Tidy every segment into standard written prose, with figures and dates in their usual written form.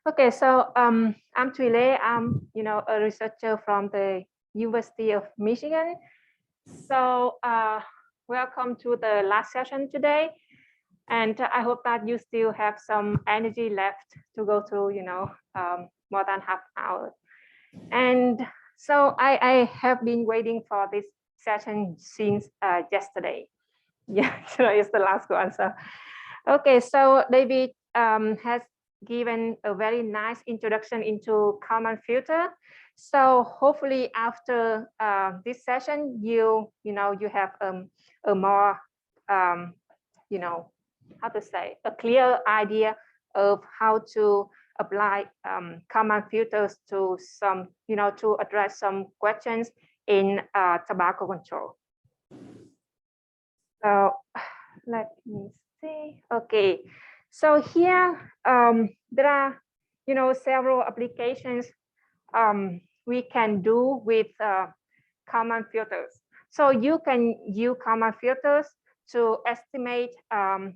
Okay, so I'm Thuy. I'm a researcher from the University of Michigan. So welcome to the last session today, and I hope that you still have some energy left to go through more than half hour. And so I have been waiting for this session since yesterday. Yeah, today is the last one. So okay, so David has given a very nice introduction into Kalman Filter. So hopefully after this session, you have a more how to say, a clear idea of how to apply Kalman filters to some to address some questions in tobacco control. So let me see. Okay, so here there are several applications we can do with Kalman filters. So you can use Kalman filters to estimate to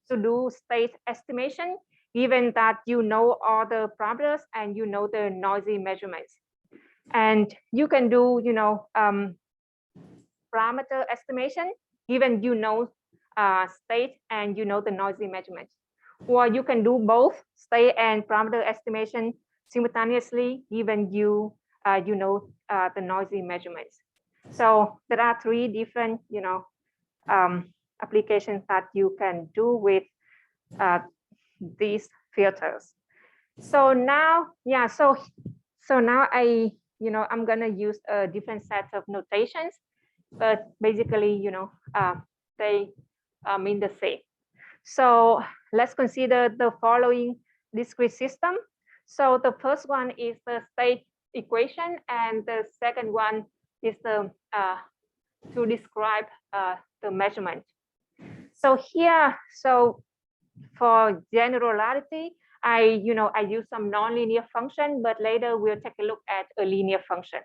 do state estimation, given that you know all the parameters and you know the noisy measurements. And you can do parameter estimation, given you know state and you know the noisy measurement. Or you can do both state and parameter estimation simultaneously, given you know the noisy measurements. So there are three different applications that you can do with these filters. So now, yeah, so now I'm gonna use a different set of notations, but basically, they mean the same. So let's consider the following discrete system. So the first one is the state equation, and the second one is the to describe the measurement. So here, so for generality, I use some nonlinear function, but later we'll take a look at a linear function,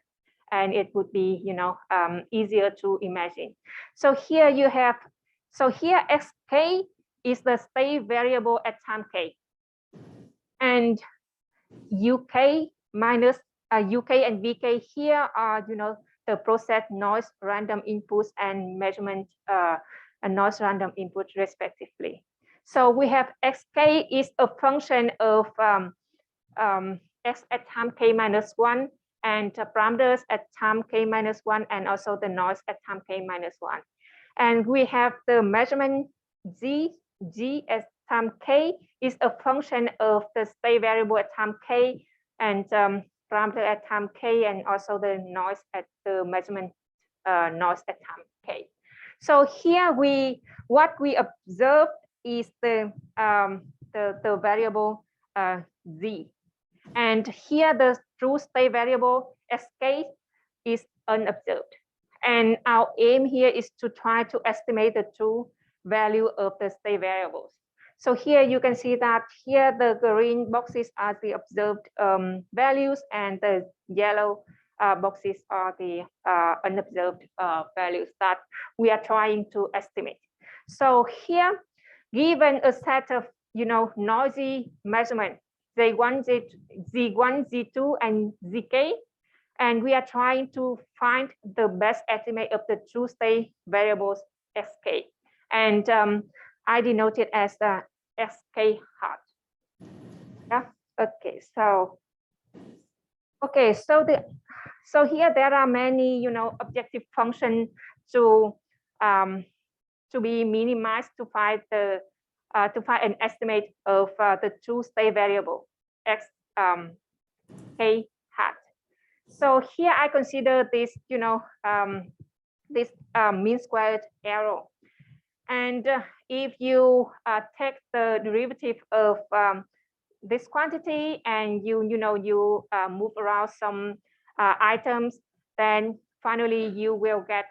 and it would be easier to imagine. So here you have, so here xk is the state variable at time k, and uk minus uk and vk here are the process noise random inputs and measurement and noise random input respectively. So we have xk is a function of x at time k minus 1 and parameters at time k minus 1 and also the noise at time k minus 1. And we have the measurement g at time k is a function of the state variable at time k and parameter at time k and also the noise at the measurement noise at time k. So here what we observe is the variable z, and here the true state variable sk is unobserved, and our aim here is to try to estimate the true value of the state variables. So here you can see that here the green boxes are the observed values, and the yellow boxes are the unobserved values that we are trying to estimate. So here, given a set of noisy measurement Z1, Z2, and Zk, and we are trying to find the best estimate of the true state variables Sk, and I denote it as the Sk hat. Yeah. Okay. So so here there are many objective functions to be minimized to find the to find an estimate of the true state variable x k hat. So here I consider this this mean squared error, and if you take the derivative of this quantity and you move around some items, then finally you will get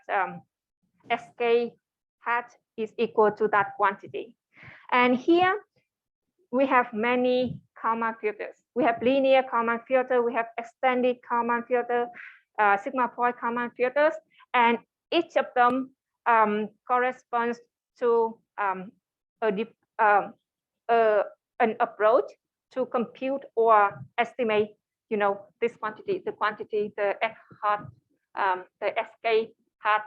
sk hat is equal to that quantity. And here we have many Kalman filters. We have linear Kalman filter, we have extended Kalman filter, sigma point Kalman filters, and each of them corresponds to an approach to compute or estimate, this quantity, the quantity, the x hat, the sk hat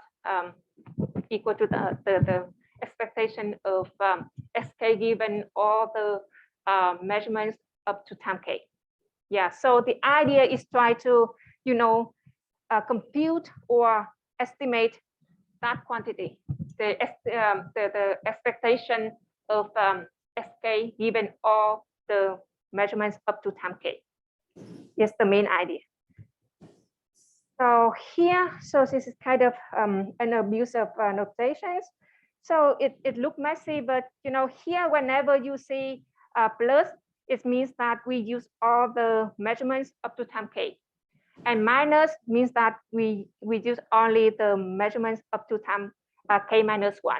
equal to the expectation of sk given all the measurements up to time k. Yeah, so the idea is try to, compute or estimate that quantity, the expectation of sk given all the measurements up to time k. Is the main idea. So here, so this is kind of an abuse of notations. So it looks messy, but here whenever you see plus, it means that we use all the measurements up to time k, and minus means that we use only the measurements up to time k minus 1.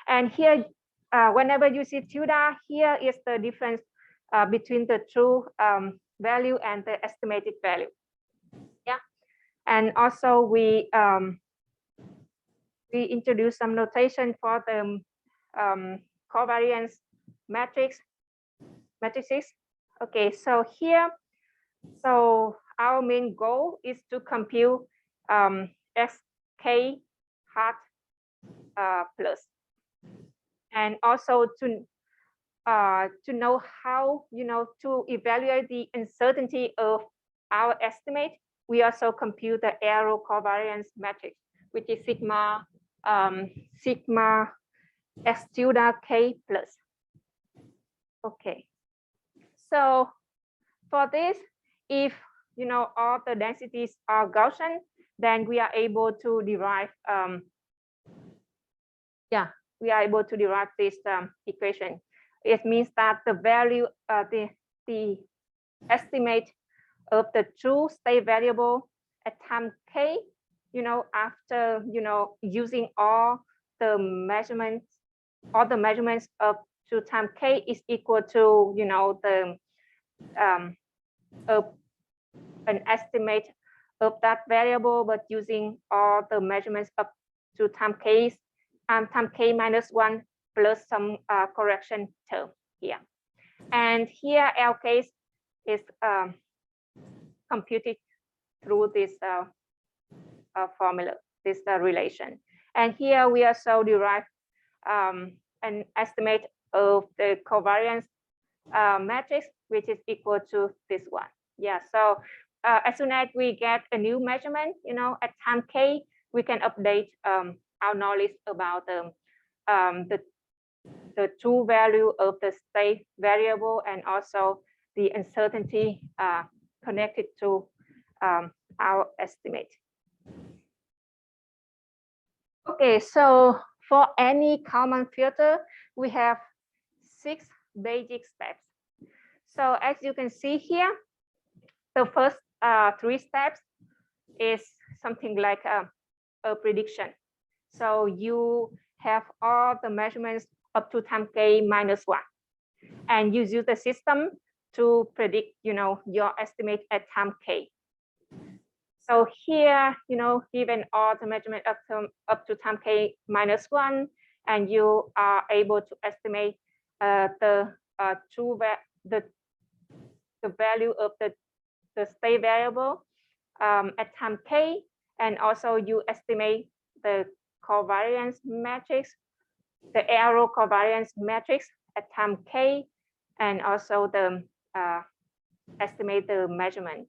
And here, whenever you see tilde, here is the difference between the true value and the estimated value. Yeah, and also we introduce some notation for the covariance matrices. Okay, so here, so our main goal is to compute sk hat plus, and also to know how, to evaluate the uncertainty of our estimate. We also compute the error covariance matrix, which is sigma x tilde k plus. Okay, so for this, if all the densities are Gaussian, then we are able to derive this equation. It means that the value, the estimate of the true state variable at time k, after using all the measurements up to time k is equal to the an estimate of that variable, but using all the measurements up to time k minus 1 plus some correction term here. And here LK is computed through this formula, this relation. And here we also derive an estimate of the covariance matrix, which is equal to this one. Yeah, so as soon as we get a new measurement, at time k, we can update our knowledge about the true value of the state variable, and also the uncertainty connected to our estimate. Okay, so for any Kalman filter, we have 6 basic steps. So as you can see here, the first 3 steps is something like a prediction. So you have all the measurements up to time k minus 1, and you use the system to predict, your estimate at time k. So here, given all the measurement up to time k minus 1, and you are able to estimate the value of the state variable at time k, and also you estimate the covariance matrix, the error covariance matrix at time k, and also the estimate the measurement.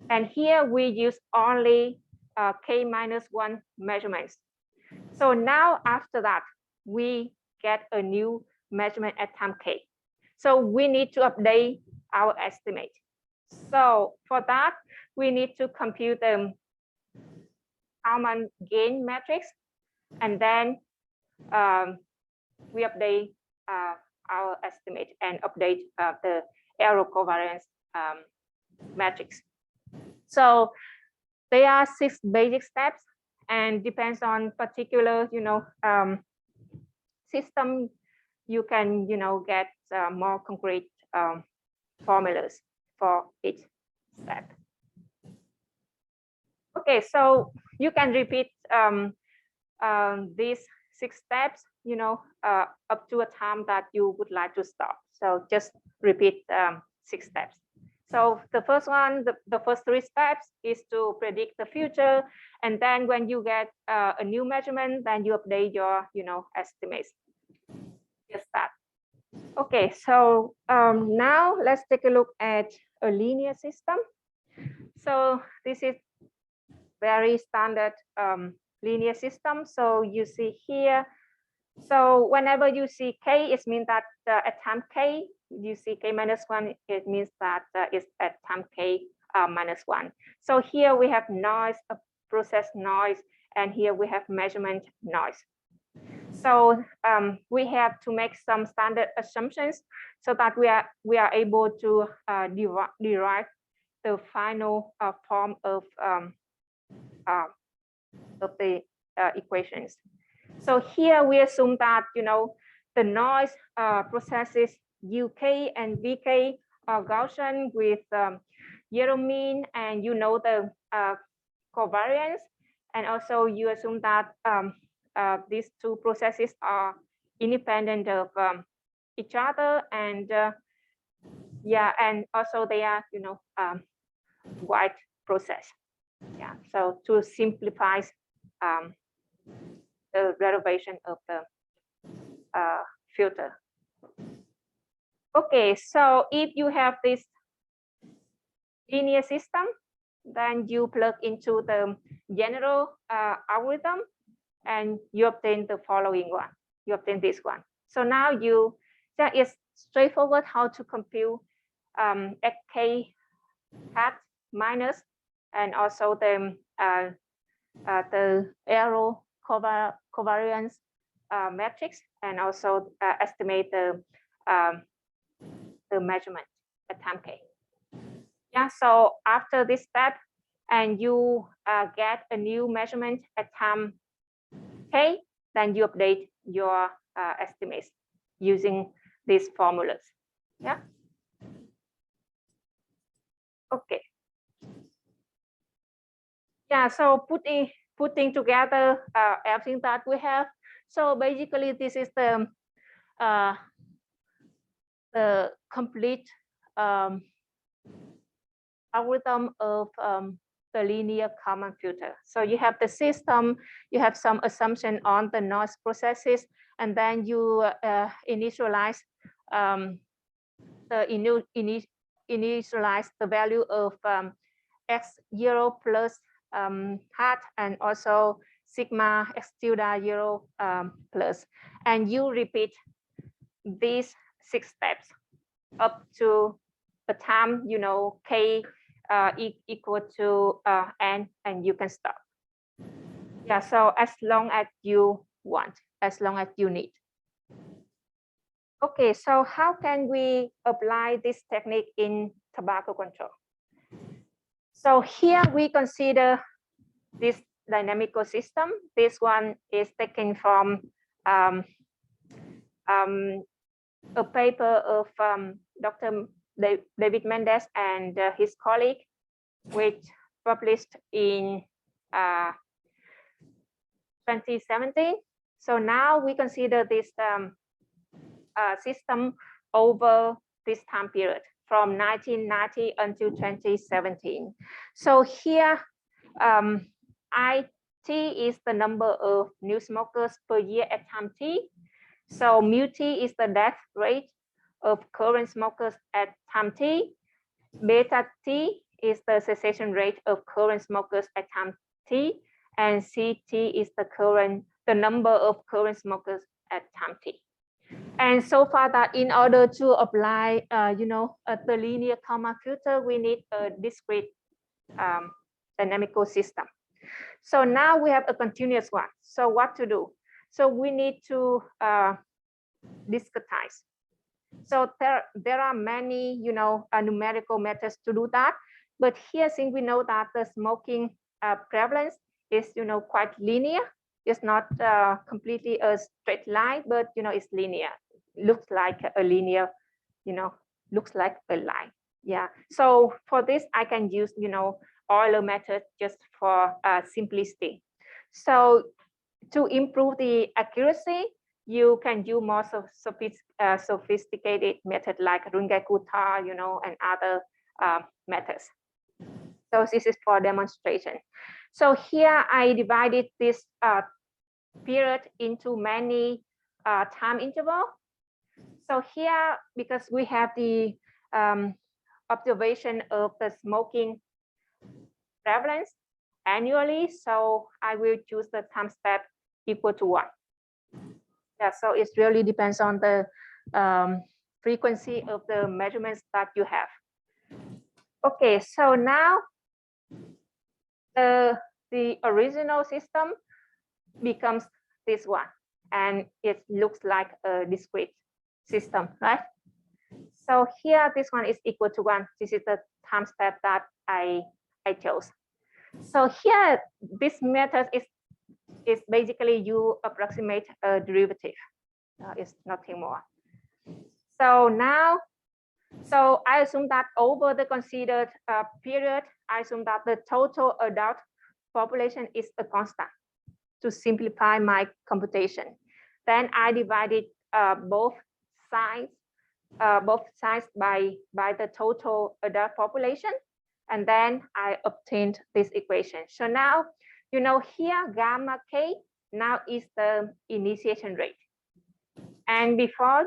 And here we use only k minus 1 measurements. So now after that, we get a new measurement at time k. So we need to update our estimate. So for that, we need to compute the Kalman gain matrix, and then we update our estimate and update the error covariance matrix. So there are 6 basic steps, and depends on particular system, you can get more concrete formulas for each step. Okay, so you can repeat these 6 steps, up to a time that you would like to stop. So just repeat 6 steps. So the first one, the first 3 steps is to predict the future. And then when you get a new measurement, then you update your, estimates. Just that. Okay, so now let's take a look at a linear system. So this is very standard linear system. So you see here, so whenever you see k, it means that at time k, you see k minus 1, it means that it's at time k minus 1. So here we have noise, process noise, and here we have measurement noise. So we have to make some standard assumptions so that we are able to derive the final form of the equations. So here we assume that the noise processes UK and VK are Gaussian with zero mean, and the covariance, and also you assume that these two processes are independent of each other, and and also they are wide process. So to simplify the derivation of the filter. Okay, so if you have this linear system, then you plug into the general algorithm and you obtain the following one. You obtain this one. So now that is straightforward how to compute xk hat minus, and also the error covariance matrix, and also estimate the measurement at time k. So after this step, and you get a new measurement at time k, then you update your estimates using these formulas. Okay. So putting together everything that we have. So basically, this is the complete algorithm of the linear Kalman filter. So you have the system, you have some assumption on the noise processes, and then you initialize the value of x0 plus hat, and also sigma x tilde 0 plus, and you repeat these 6 steps up to the time k equal to n, and you can stop. So as long as you want, as long as you need. Okay, so how can we apply this technique in tobacco control? So here we consider this dynamical system. This one is taken from a paper of Dr. David Mendes and his colleague, which published in 2017. So now we consider this system over this time period from 1990 until 2017. So here, IT is the number of new smokers per year at time t. So mu t is the death rate of current smokers at time t. Beta t is the cessation rate of current smokers at time t, and CT is the number of current smokers at time t. And so far that in order to apply, the linear Kalman filter, we need a discrete dynamical system. So now we have a continuous one. So what to do? So we need to discretize. So there are many, numerical methods to do that. But here, since we know that the smoking prevalence is, quite linear, it's not completely a straight line, but it's linear. Looks like a linear, looks like a line. So for this, I can use, Euler method just for simplicity. So to improve the accuracy, you can use more sophisticated method like Runge-Kutta, and other methods. So this is for demonstration. So here I divided this period into many time interval. So here, because we have the observation of the smoking prevalence annually, so I will choose the time step equal to 1. Yeah, so it really depends on the frequency of the measurements that you have. Okay, so now the original system becomes this one, and it looks like a discrete system, right? So here, this one is equal to 1. This is the time step that I chose. So here, this method is basically you approximate a derivative. It's nothing more. So now, so I assume that over the considered period, I assume that the total adult population is a constant to simplify my computation. Then I divided both sides by the total adult population, and then I obtained this equation. So now, here gamma k now is the initiation rate, and before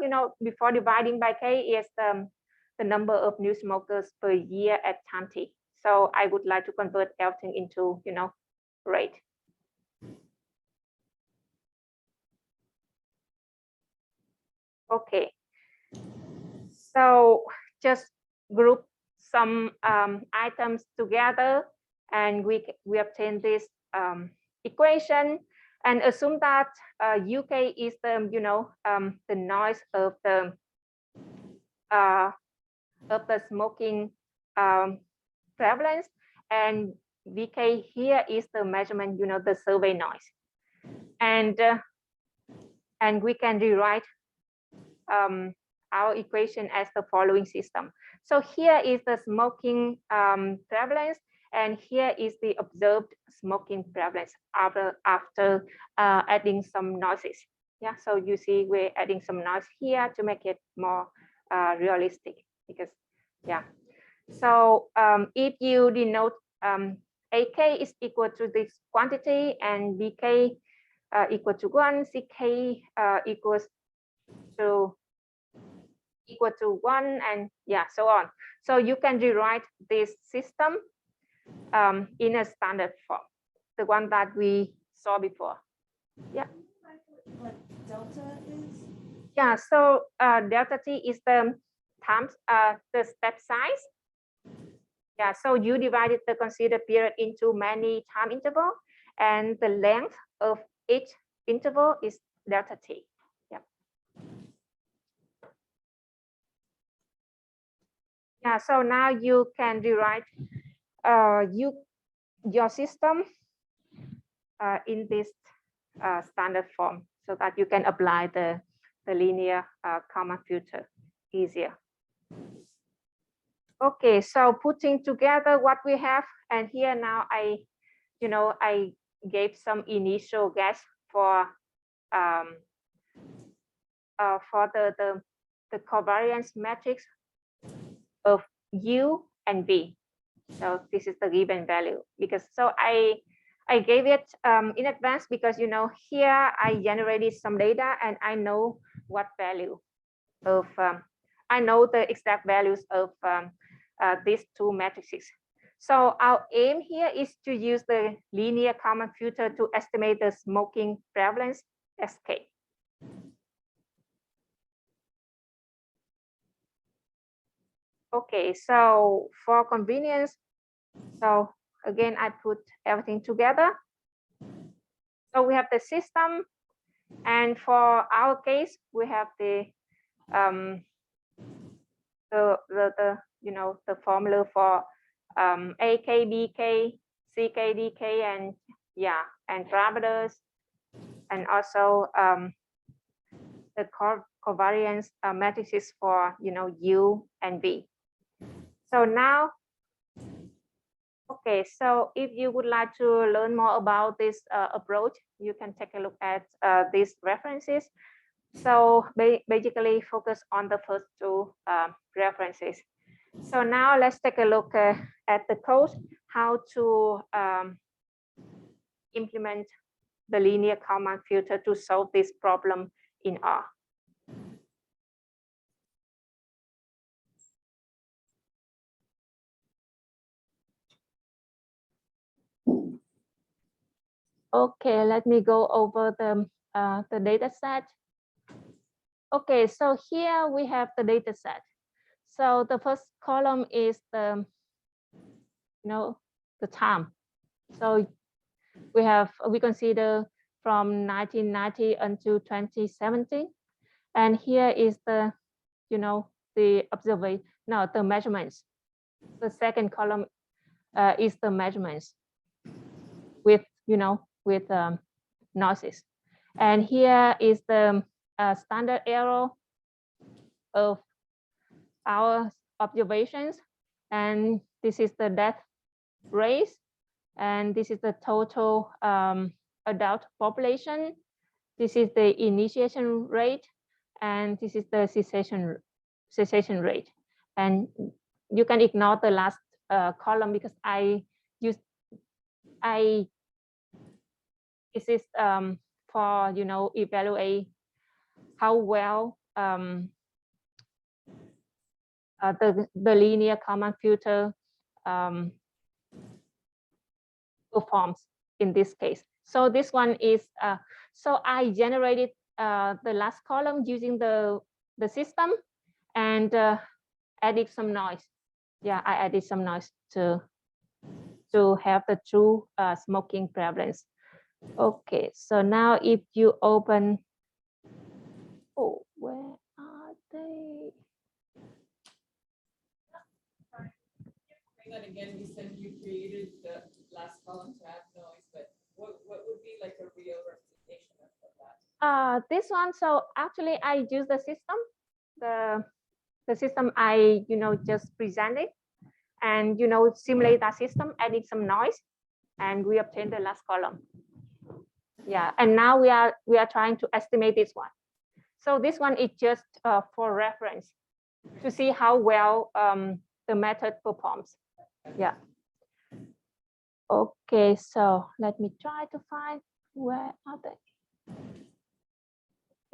dividing by k is the number of new smokers per year at time t. So I would like to convert everything into rate. Okay, so just group some items together, and we obtain this equation, and assume that UK is the the noise of the smoking prevalence, and VK here is the measurement, the survey noise, and we can rewrite our equation as the following system. So here is the smoking prevalence, and here is the observed smoking prevalence after adding some noises. Yeah, so you see we're adding some noise here to make it more realistic, because yeah. So if you denote AK is equal to this quantity, and BK equal to 1, CK equal to 1, and yeah, so on. So you can rewrite this system in a standard form, the one that we saw before. Yeah. What delta is? Yeah, so delta t is the times the step size. Yeah, so you divided the considered period into many time interval, and the length of each interval is delta t. Yeah. Yeah, so now you can rewrite your system in this standard form, so that you can apply the linear Kalman filter easier. Okay, so putting together what we have, and here now I gave some initial guess for the covariance matrix of U and V. So this is the given value, because so I gave it in advance, because here I generated some data, and I know what value of I know the exact values of these two matrices. So our aim here is to use the linear Kalman filter to estimate the smoking prevalence SK. Okay, so for convenience, so again, I put everything together. So we have the system, and for our case, we have the formula for AK, BK, CK, DK, and yeah, and parameters, and also the covariance matrices for U and V. So now, okay, so if you would like to learn more about this approach, you can take a look at these references. So basically focus on the first two references. So now let's take a look at the code, how to implement the linear Kalman filter to solve this problem in R. Okay, let me go over the data set. Okay, so here we have the data set. So the first column is the, the time. So we consider from 1990 until 2017. And here is the, the measurements. The second column is the measurements with, with noises. And here is the standard error of our observations. And this is the death rate. And this is the total adult population. This is the initiation rate. And this is the cessation rate. And you can ignore the last column because this is for evaluate how well the linear Kalman filter performs in this case. So this one is so I generated the last column using the system and added some noise. Yeah, I added some noise to have the true smoking prevalence. Okay, so now if you open, oh, where are they? That again, you said you created the last column to add noise, but what would be like a real representation of that? This one, so actually I use the system, the system I just presented, and simulate that system, adding some noise, and we obtain the last column. Yeah, and now we are trying to estimate this one. So this one is just for reference to see how well the method performs. Yeah. Okay, so let me try to find where are they.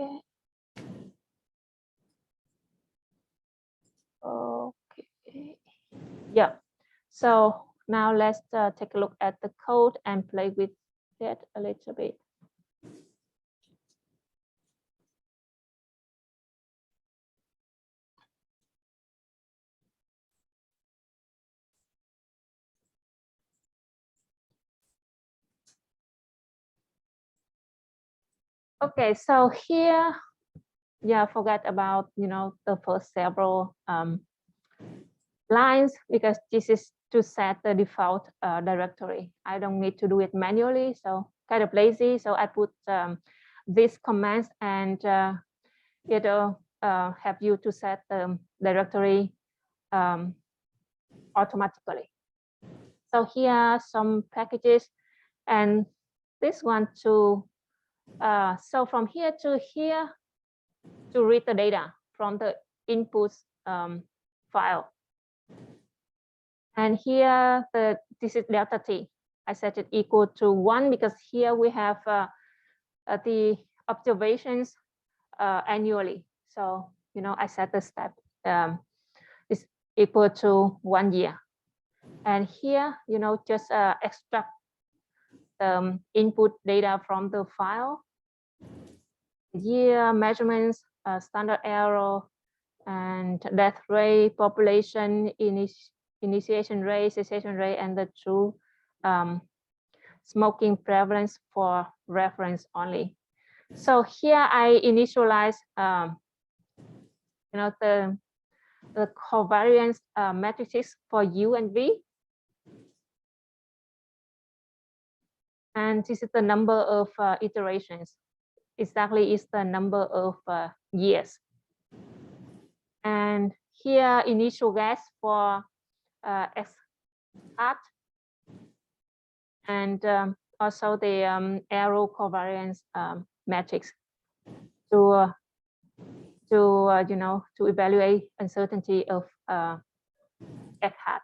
Okay. Okay. Yeah. So now let's take a look at the code and play with it a little bit. Okay, so here, yeah, forget about the first several lines because this is to set the default directory. I don't need to do it manually, so kind of lazy. So I put these commands and it'll have you to set the directory automatically. So here are some packages, and this one to so from here to here to read the data from the input file. And here this is delta t. I set it equal to 1 because here we have the observations annually. So I set the step is equal to 1 year. And here just extract the input data from the file, year, measurements, standard error, and death rate, population, initiation rate, cessation rate, and the true smoking prevalence for reference only. So here I initialize the covariance matrices for U and V. And this is the number of iterations. Exactly is the number of years. And here initial guess for X hat and also the error covariance matrix to to you know, to evaluate uncertainty of F hat.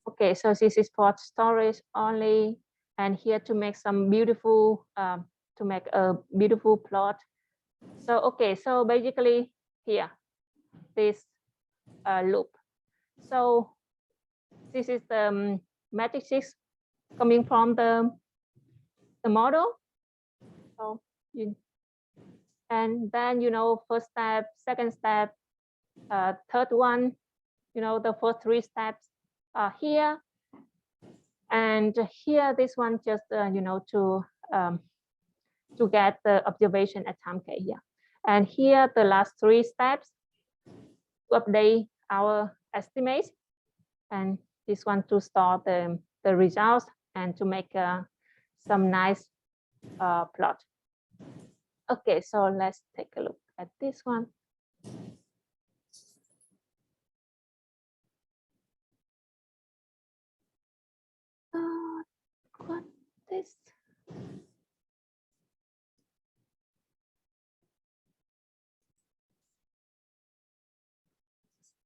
Okay, so this is for storage only, and here to make some beautiful to make a beautiful plot. So okay, so basically here this loop. So this is the matrices coming from the model. So you, and then you know, first step, second step, third one, you know, the first three steps are here, and here this one just you know, to get the observation at time k here, and here the last three steps to update our estimates, and this one to store the results and to make some nice plot. Okay, so let's take a look at this one. What this?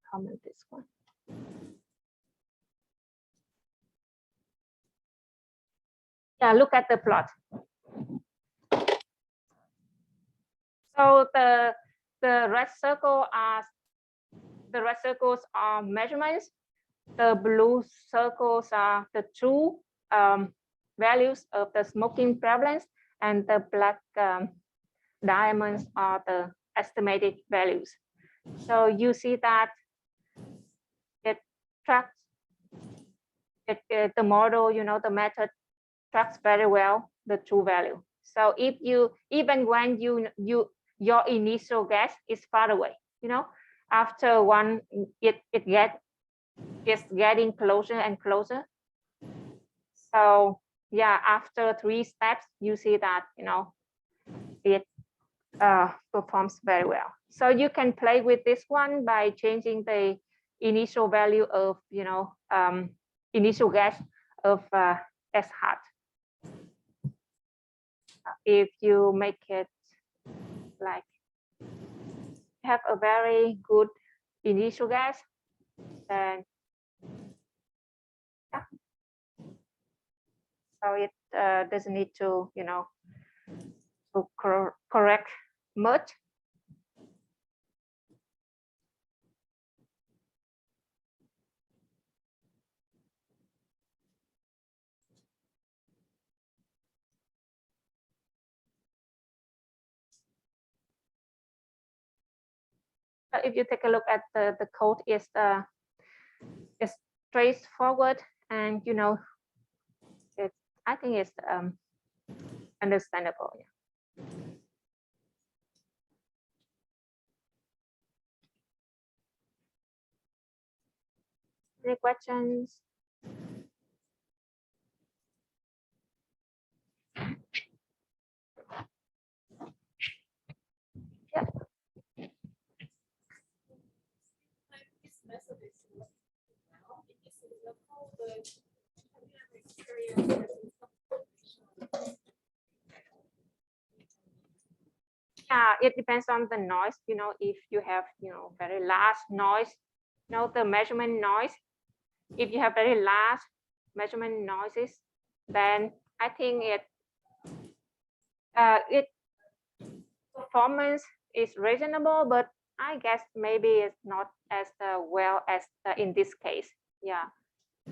Comment this one. Yeah, look at the plot. So the red circles are measurements. The blue circles are the true values of the smoking prevalence, and the black diamonds are the estimated values. So you see that it tracks the model, you know, the method tracks very well the true value. So if you, even when your initial guess is far away, you know, after one, it's getting closer and closer. So yeah, after three steps, you see that, you know, it performs very well. So you can play with this one by changing the initial value of, you know, initial guess of S hat. If you make it like have a very good initial guess, then yeah. So it doesn't need to, you know, to correct much. If you take a look at the code, is straightforward, and you know, it's, I think it's understandable. Yeah. Any questions? Yeah. Yeah, it depends on the noise. You know, if you have, you know, very large noise, you know, the measurement noise. If you have very large measurement noises, then I think it performance is reasonable, but I guess maybe it's not as well as in this case. Yeah,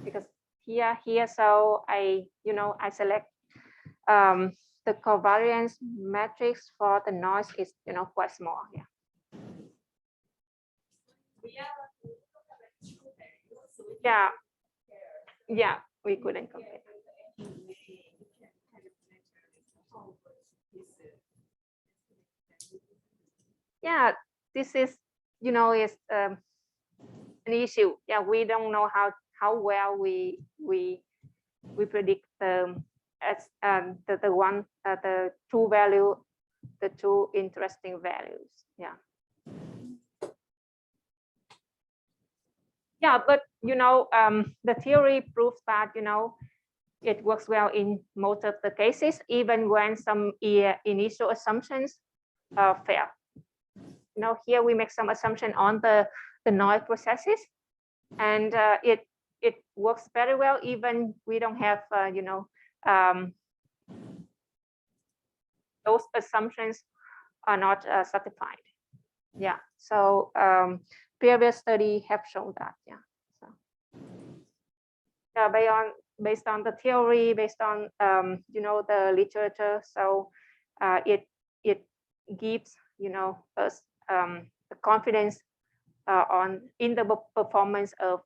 because here, so I, you know, I select the covariance matrix for the noise is, you know, quite small. Yeah. Yeah. Yeah, we couldn't compare. Yeah, this is, you know, is an issue. Yeah, we don't know how well we predict the one the true value, the two interesting values. Yeah. Yeah, but you know, the theory proves that, you know, it works well in most of the cases, even when some initial assumptions fail. here we make some assumption on the noise processes, and it works very well even we don't have those assumptions are not satisfied. Yeah, so previous study have shown that. Yeah, so based on the theory, based on the literature, so it gives us the confidence in the performance of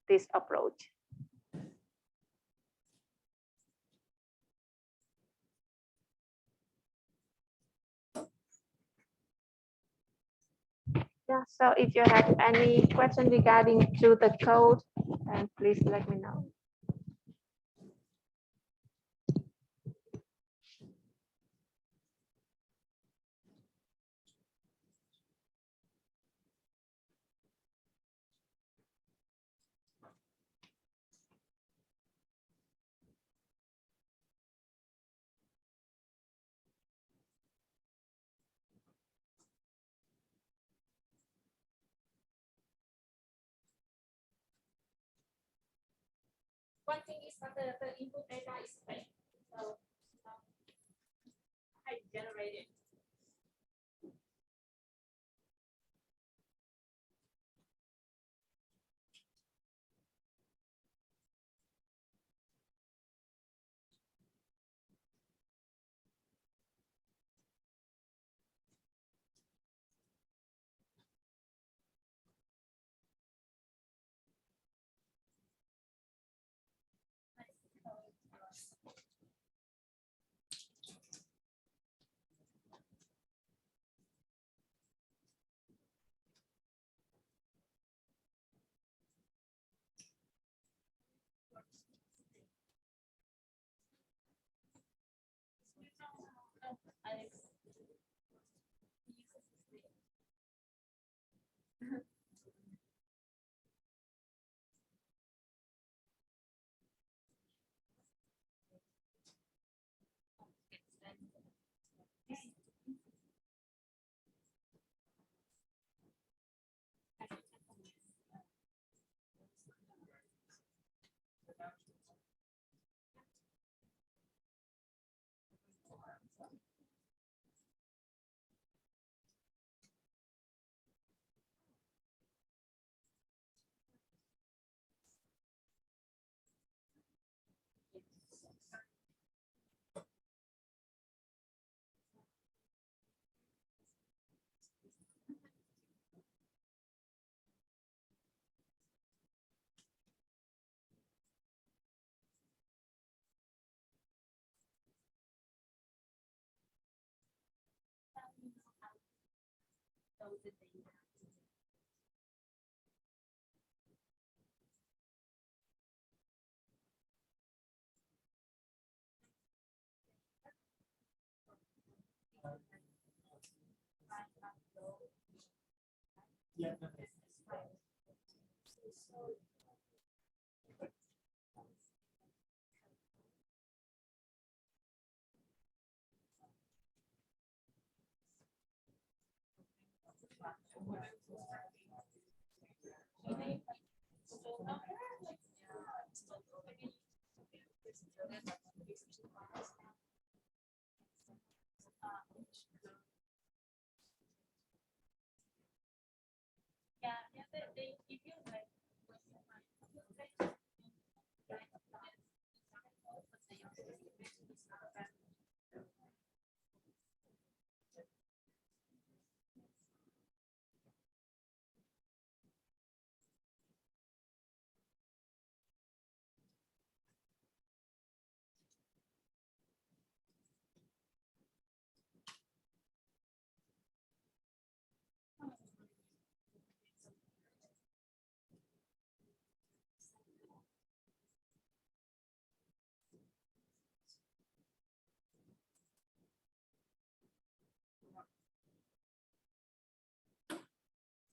this approach. Yeah, so if you have any question regarding to the code, please let me know. One thing is that the input data is fake. So I generated. Yeah.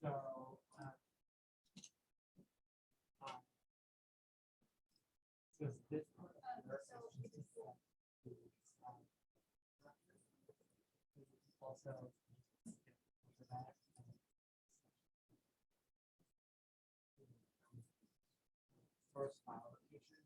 So, does this also first file location.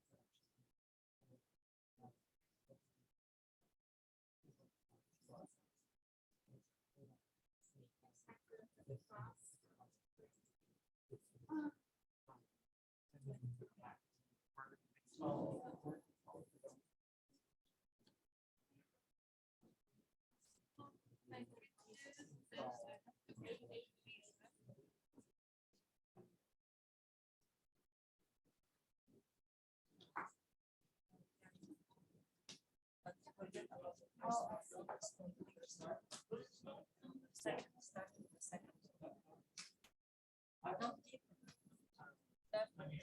I don't keep that many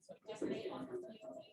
So just lay on the floor.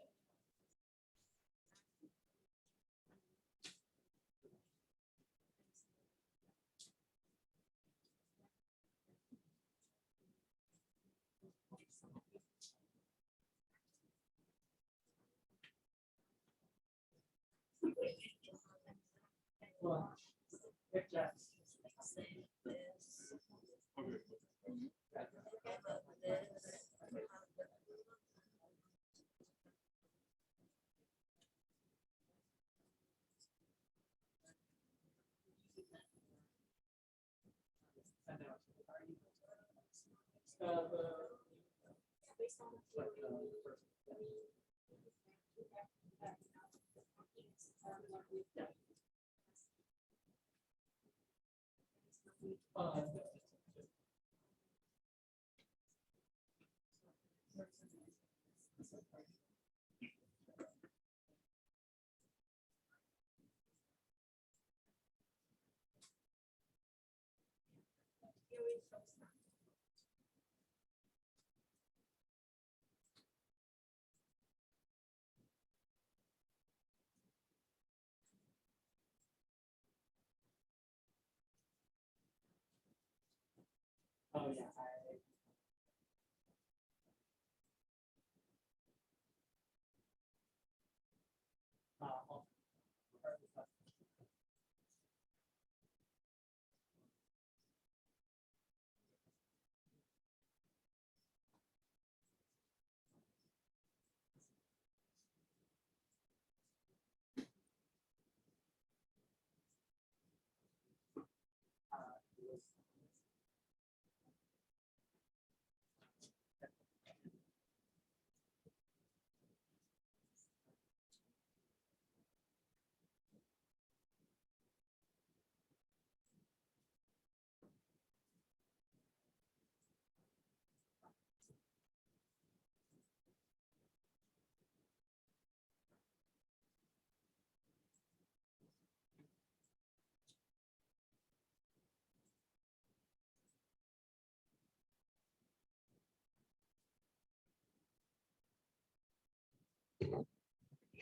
Oh, yeah.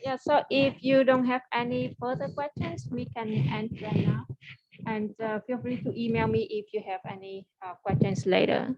Yeah, so if you don't have any further questions, we can end right now. And feel free to email me if you have any questions later.